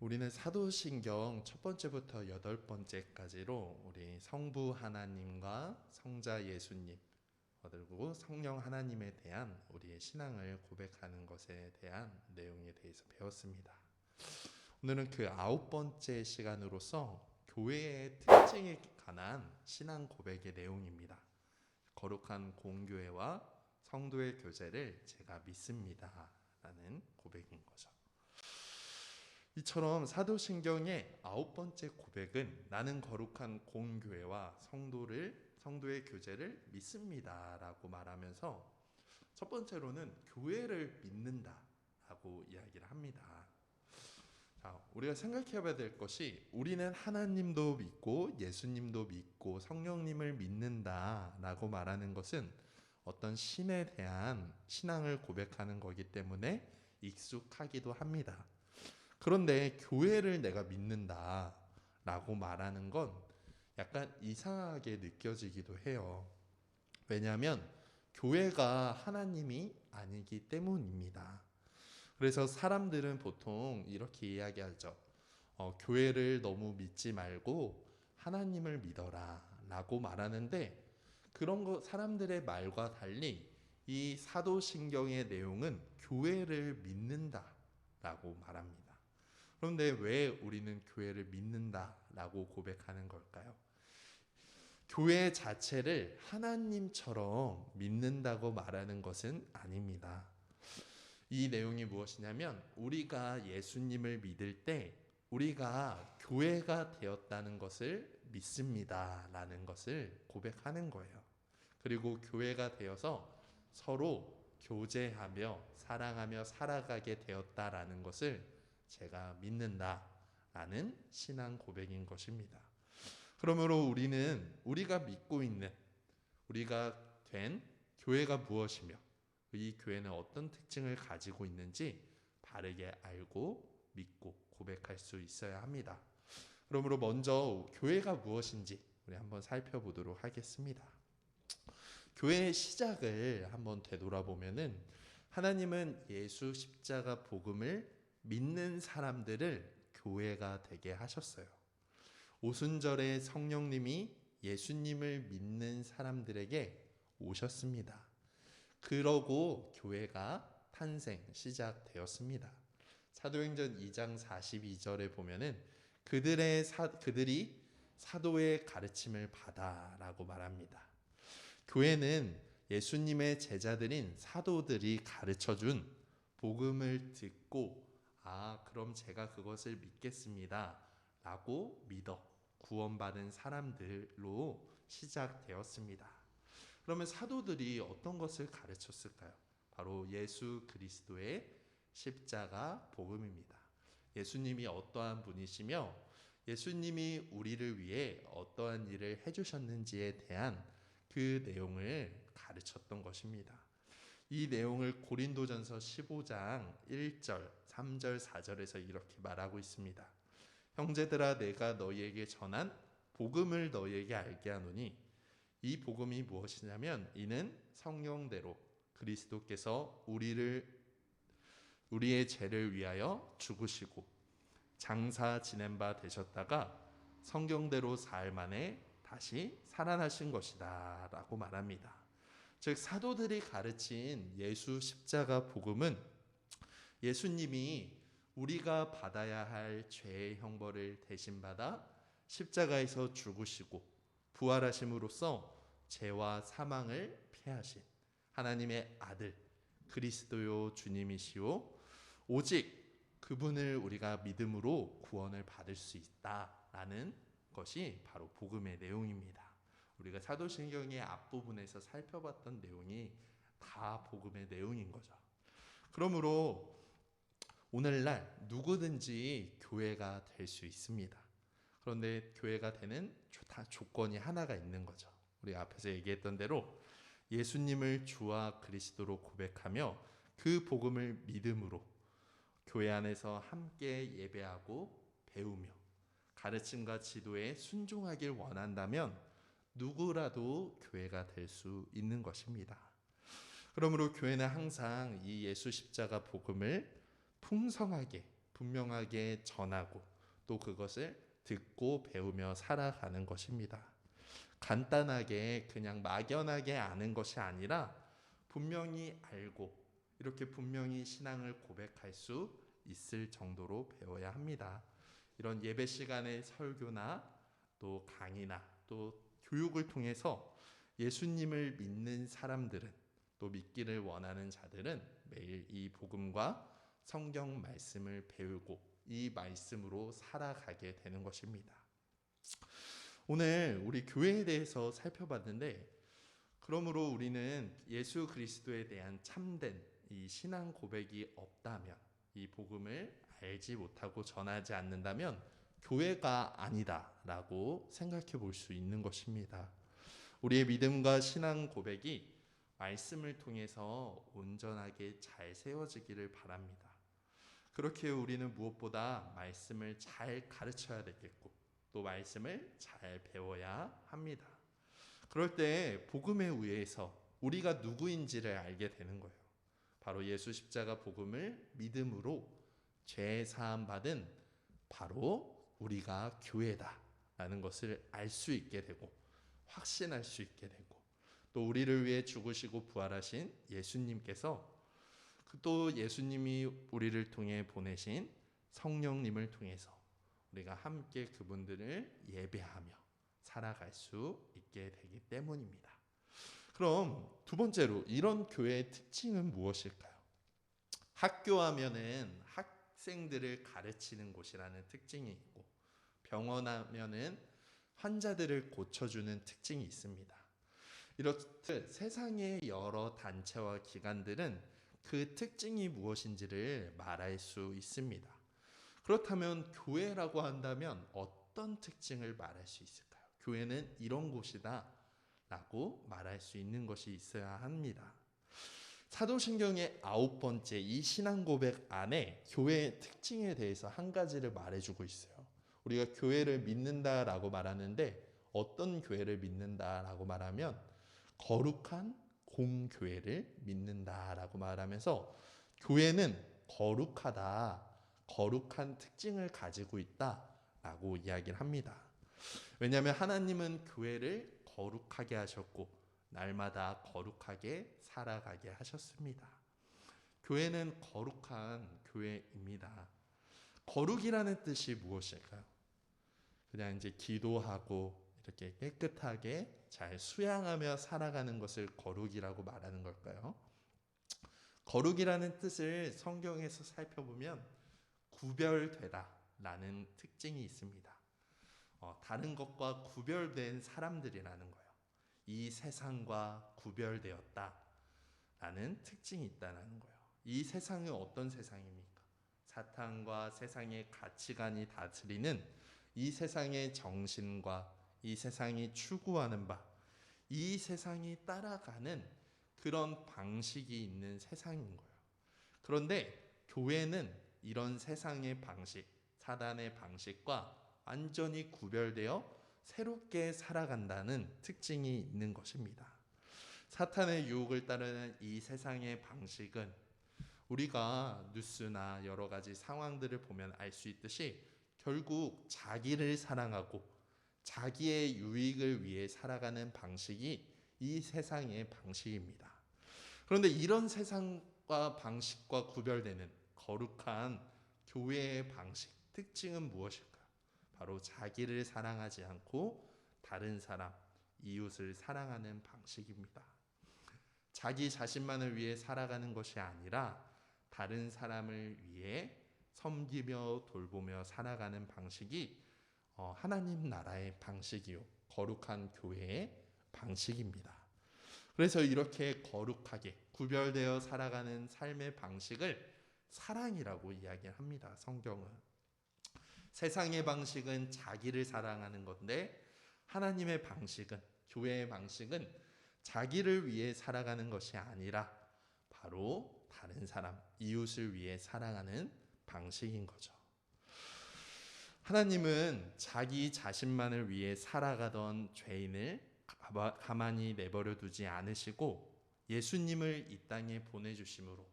우리는 사도신경 첫 번째부터 여덟 번째까지로 우리 성부 하나님과 성자 예수님 그리고 성령 하나님에 대한 우리의 신앙을 고백하는 것에 대한 내용에 대해서 배웠습니다. 오늘은 그 아홉 번째 시간으로서 교회의 특징에 관한 신앙 고백의 내용입니다. 거룩한 공교회와 성도의 교제를 제가 믿습니다 라는 고백인 거죠. 이처럼 사도신경의 아홉 번째 고백은 나는 거룩한 공교회와 성도의 교제를 믿습니다 라고 말하면서 첫 번째로는 교회를 믿는다 라고 이야기를 합니다. 자, 우리가 생각해 봐야 될 것이 우리는 하나님도 믿고 예수님도 믿고 성령님을 믿는다 라고 말하는 것은 어떤 신에 대한 신앙을 고백하는 거기 때문에 익숙하기도 합니다. 그런데 교회를 내가 믿는다 라고 말하는 건 약간 이상하게 느껴지기도 해요. 왜냐하면 교회가 하나님이 아니기 때문입니다. 그래서 사람들은 보통 이렇게 이야기하죠. 교회를 너무 믿지 말고 하나님을 믿어라 라고 말하는데 그런 거 사람들의 말과 달리 이 사도신경의 내용은 교회를 믿는다 라고 말합니다. 그런데 왜 우리는 교회를 믿는다라고 고백하는 걸까요? 교회 자체를 하나님처럼 믿는다고 말하는 것은 아닙니다. 이 내용이 무엇이냐면 우리가 예수님을 믿을 때 우리가 교회가 되었다는 것을 믿습니다라는 것을 고백하는 거예요. 그리고 교회가 되어서 서로 교제하며 사랑하며 살아가게 되었다라는 것을 제가 믿는다라는 신앙 고백인 것입니다. 그러므로 우리가 믿고 있는 우리가 된 교회가 무엇이며 이 교회는 어떤 특징을 가지고 있는지 바르게 알고 믿고 고백할 수 있어야 합니다. 그러므로 먼저 교회가 무엇인지 우리 한번 살펴보도록 하겠습니다. 교회의 시작을 한번 되돌아보면은 하나님은 예수 십자가 복음을 믿는 사람들을 교회가 되게 하셨어요. 오순절에 성령님이 예수님을 믿는 사람들에게 오셨습니다. 그러고 교회가 시작되었습니다. 사도행전 2장 42절에 보면은 그들이 사도의 가르침을 받아라고 말합니다. 교회는 예수님의 제자들인 사도들이 가르쳐준 복음을 듣고 그럼 제가 그것을 믿겠습니다 라고 믿어 구원받은 사람들로 시작되었습니다. 그러면 사도들이 어떤 것을 가르쳤을까요? 바로 예수 그리스도의 십자가 복음입니다. 예수님이 어떠한 분이시며 예수님이 우리를 위해 어떠한 일을 해주셨는지에 대한 그 내용을 가르쳤던 것입니다. 이 내용을 고린도전서 15장 1절, 3절, 4절에서 이렇게 말하고 있습니다. 형제들아 내가 너희에게 전한 복음을 너희에게 알게 하노니 이 복음이 무엇이냐면 이는 성령대로 그리스도께서 우리의 죄를 위하여 죽으시고 장사 지낸 바 되셨다가 성경대로 사흘 만에 다시 살아나신 것이다 라고 말합니다. 즉 사도들이 가르친 예수 십자가 복음은 예수님이 우리가 받아야 할 죄의 형벌을 대신 받아 십자가에서 죽으시고 부활하심으로써 죄와 사망을 패하신 하나님의 아들 그리스도요 주님이시오 오직 그분을 우리가 믿음으로 구원을 받을 수 있다라는 것이 바로 복음의 내용입니다. 우리가 사도신경의 앞부분에서 살펴봤던 내용이 다 복음의 내용인 거죠. 그러므로 오늘날 누구든지 교회가 될 수 있습니다. 그런데 교회가 되는 조건이 하나가 있는 거죠. 우리 앞에서 얘기했던 대로 예수님을 주와 그리스도로 고백하며 그 복음을 믿음으로 교회 안에서 함께 예배하고 배우며 가르침과 지도에 순종하길 원한다면 누구라도 교회가 될 수 있는 것입니다. 그러므로 교회는 항상 이 예수 십자가 복음을 풍성하게 분명하게 전하고 또 그것을 듣고 배우며 살아가는 것입니다. 간단하게 그냥 막연하게 아는 것이 아니라 분명히 알고 이렇게 분명히 신앙을 고백할 수 있을 정도로 배워야 합니다. 이런 예배 시간의 설교나 또 강의나 또 교육을 통해서 예수님을 믿는 사람들은 또 믿기를 원하는 자들은 매일 이 복음과 성경 말씀을 배우고 이 말씀으로 살아가게 되는 것입니다. 오늘 우리 교회에 대해서 살펴봤는데, 그러므로 우리는 예수 그리스도에 대한 참된 이 신앙 고백이 없다면, 이 복음을 알지 못하고 전하지 않는다면 교회가 아니다라고 생각해 볼 수 있는 것입니다. 우리의 믿음과 신앙 고백이 말씀을 통해서 온전하게 잘 세워지기를 바랍니다. 그렇게 우리는 무엇보다 말씀을 잘 가르쳐야 되겠고 또 말씀을 잘 배워야 합니다. 그럴 때 복음에 의해서 우리가 누구인지를 알게 되는 거예요. 바로 예수 십자가 복음을 믿음으로 죄 사함 받은 바로 우리가 교회다라는 것을 알 수 있게 되고 확신할 수 있게 되고, 또 우리를 위해 죽으시고 부활하신 예수님께서 또 예수님이 우리를 통해 보내신 성령님을 통해서 우리가 함께 그분들을 예배하며 살아갈 수 있게 되기 때문입니다. 그럼 두 번째로 이런 교회의 특징은 무엇일까요? 학교하면은 학생들을 가르치는 곳이라는 특징이 있고, 병원하면은 환자들을 고쳐주는 특징이 있습니다. 이렇듯 세상의 여러 단체와 기관들은 그 특징이 무엇인지를 말할 수 있습니다. 그렇다면 교회라고 한다면 어떤 특징을 말할 수 있을까요? 교회는 이런 곳이다 라고 말할 수 있는 것이 있어야 합니다. 사도신경의 9번째 이 신앙 고백 안에 교회의 특징에 대해서 한 가지를 말해주고 있어요. 우리가 교회를 믿는다라고 말하는데, 어떤 교회를 믿는다라고 말하면 거룩한 공교회를 믿는다라고 말하면서 교회는 거룩하다, 거룩한 특징을 가지고 있다라고 이야기를 합니다. 왜냐하면 하나님은 교회를 거룩하게 하셨고 날마다 거룩하게 살아가게 하셨습니다. 교회는 거룩한 교회입니다. 거룩이라는 뜻이 무엇일까요? 그냥 이제 기도하고 이렇게 깨끗하게 잘 수양하며 살아가는 것을 거룩이라고 말하는 걸까요? 거룩이라는 뜻을 성경에서 살펴보면 구별되다 라는 특징이 있습니다. 다른 것과 구별된 사람들이라는 거예요. 이 세상과 구별되었다 라는 특징이 있다는 거예요. 이 세상은 어떤 세상입니까? 사탄과 세상의 가치관이 다스리는 이 세상의 정신과 이 세상이 추구하는 바, 이 세상이 따라가는 그런 방식이 있는 세상인 거예요. 그런데 교회는 이런 세상의 방식, 사단의 방식과 완전히 구별되어 새롭게 살아간다는 특징이 있는 것입니다. 사탄의 유혹을 따르는 이 세상의 방식은 우리가 뉴스나 여러 가지 상황들을 보면 알 수 있듯이 결국 자기를 사랑하고 자기의 유익을 위해 살아가는 방식이 이 세상의 방식입니다. 그런데 이런 세상과 방식과 구별되는 거룩한 교회의 방식, 특징은 무엇일까요? 바로 자기를 사랑하지 않고 다른 사람, 이웃을 사랑하는 방식입니다. 자기 자신만을 위해 살아가는 것이 아니라 다른 사람을 위해 섬기며 돌보며 살아가는 방식이 하나님 나라의 방식이요, 거룩한 교회의 방식입니다. 그래서 이렇게 거룩하게 구별되어 살아가는 삶의 방식을 사랑이라고 이야기합니다. 성경은 세상의 방식은 자기를 사랑하는 건데, 하나님의 방식은, 교회의 방식은 자기를 위해 살아가는 것이 아니라 바로 다른 사람, 이웃을 위해 살아가는 방식인 거죠. 하나님은 자기 자신만을 위해 살아가던 죄인을 가만히 내버려 두지 않으시고 예수님을 이 땅에 보내주심으로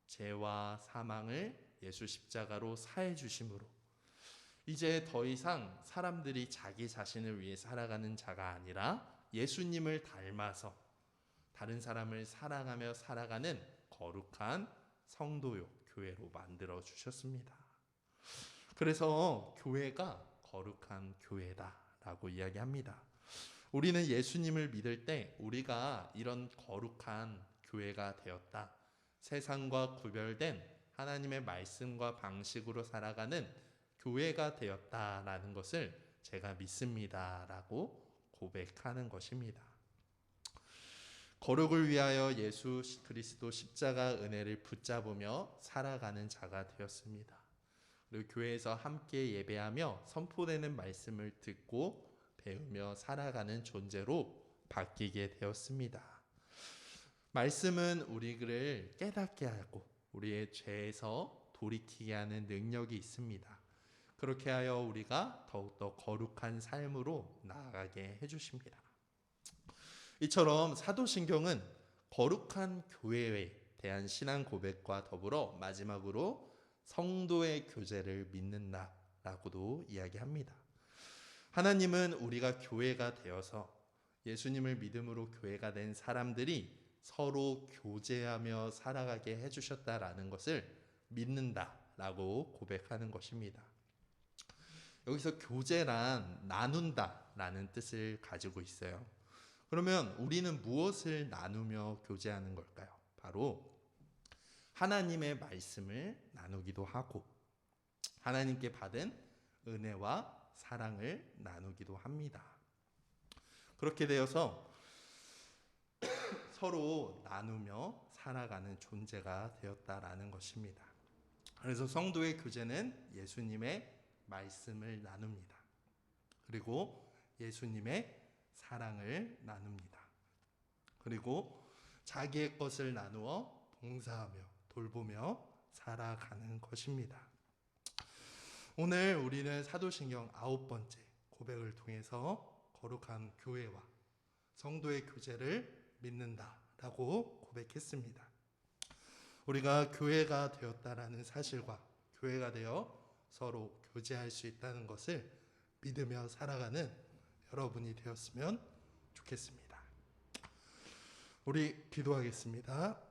죄와 사망을 예수 십자가로 사해 주심으로 이제 더 이상 사람들이 자기 자신을 위해 살아가는 자가 아니라 예수님을 닮아서 다른 사람을 사랑하며 살아가는 거룩한 성도요, 교회로 만들어 주셨습니다. 그래서 교회가 거룩한 교회다라고 이야기합니다. 우리는 예수님을 믿을 때 우리가 이런 거룩한 교회가 되었다. 세상과 구별된 하나님의 말씀과 방식으로 살아가는 교회가 되었다라는 것을 제가 믿습니다라고 고백하는 것입니다. 거룩을 위하여 예수 그리스도 십자가 은혜를 붙잡으며 살아가는 자가 되었습니다. 그리고 교회에서 함께 예배하며 선포되는 말씀을 듣고 배우며 살아가는 존재로 바뀌게 되었습니다. 말씀은 우리를 깨닫게 하고 우리의 죄에서 돌이키게 하는 능력이 있습니다. 그렇게 하여 우리가 더욱더 거룩한 삶으로 나아가게 해주십니다. 이처럼 사도신경은 거룩한 교회에 대한 신앙 고백과 더불어 마지막으로 성도의 교제를 믿는다라고도 이야기합니다. 하나님은 우리가 교회가 되어서 예수님을 믿음으로 교회가 된 사람들이 서로 교제하며 살아가게 해주셨다라는 것을 믿는다라고 고백하는 것입니다. 여기서 교제란 나눈다라는 뜻을 가지고 있어요. 그러면 우리는 무엇을 나누며 교제하는 걸까요? 바로 하나님의 말씀을 나누기도 하고 하나님께 받은 은혜와 사랑을 나누기도 합니다. 그렇게 되어서 서로 나누며 살아가는 존재가 되었다라는 것입니다. 그래서 성도의 교제는 예수님의 말씀을 나눕니다. 그리고 예수님의 사랑을 나눕니다. 그리고 자기의 것을 나누어 봉사하며 돌보며 살아가는 것입니다. 오늘 우리는 사도신경 9번째 고백을 통해서 거룩한 교회와 성도의 교제를 믿는다라고 고백했습니다. 우리가 교회가 되었다라는 사실과 교회가 되어 서로 교제할 수 있다는 것을 믿으며 살아가는 여러분이 되었으면 좋겠습니다. 우리 기도하겠습니다.